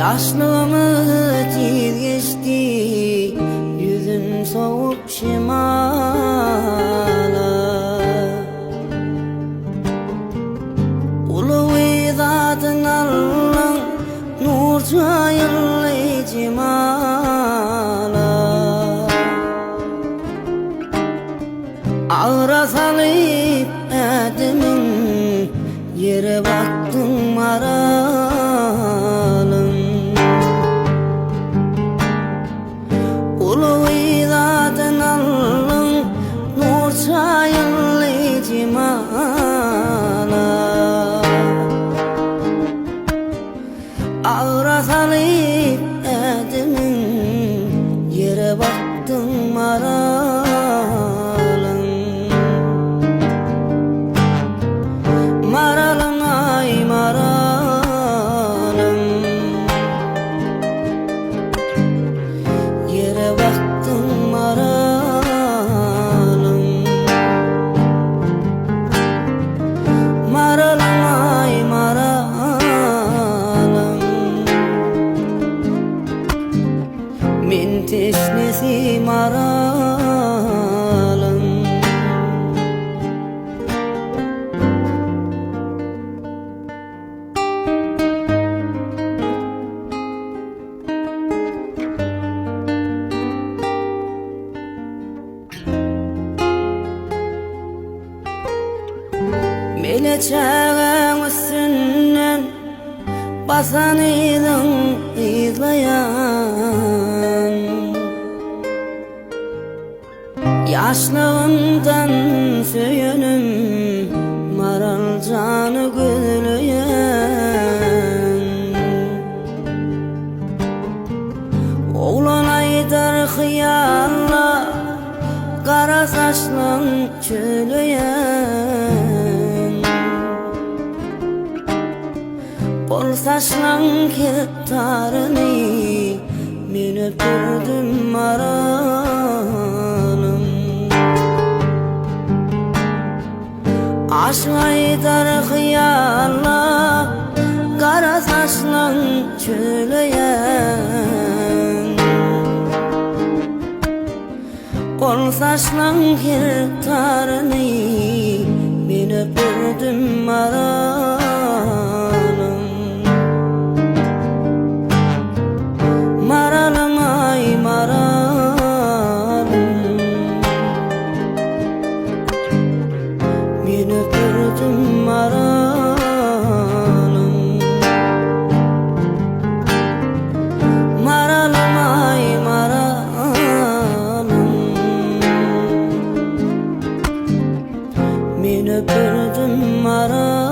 Yaşlığımı tez geçti, yüzün soğuk şimala. Ulu zatın Allah'ın nur çayırlı cemala. Ağra salıp edimin yere baktım maralım. Ulu zatın Allah'ın nur çayırlı cemala. Ağra salıp edimin yere baktım maralım. Maralım ay maralım, yere baktım maralım. Maralım ay maralım, min teşnesi maralım. Meleçeğin üstünden basan idin izleyen, yaşlığından söyünüm maral canı gözleyen. Oğlan aydar hıyalla, kara saçlan çöleyen. Bol saçlan kirtarını men öpürdüm maralım. Aşk aydar hıyalla, kara saçlan çöleyen. Kol saçlan kirtarını men öpürdüm maralım. Maralım ay maralım, men öpürdüm maralım. Maralım ay maralım, men öpürdüm maralım.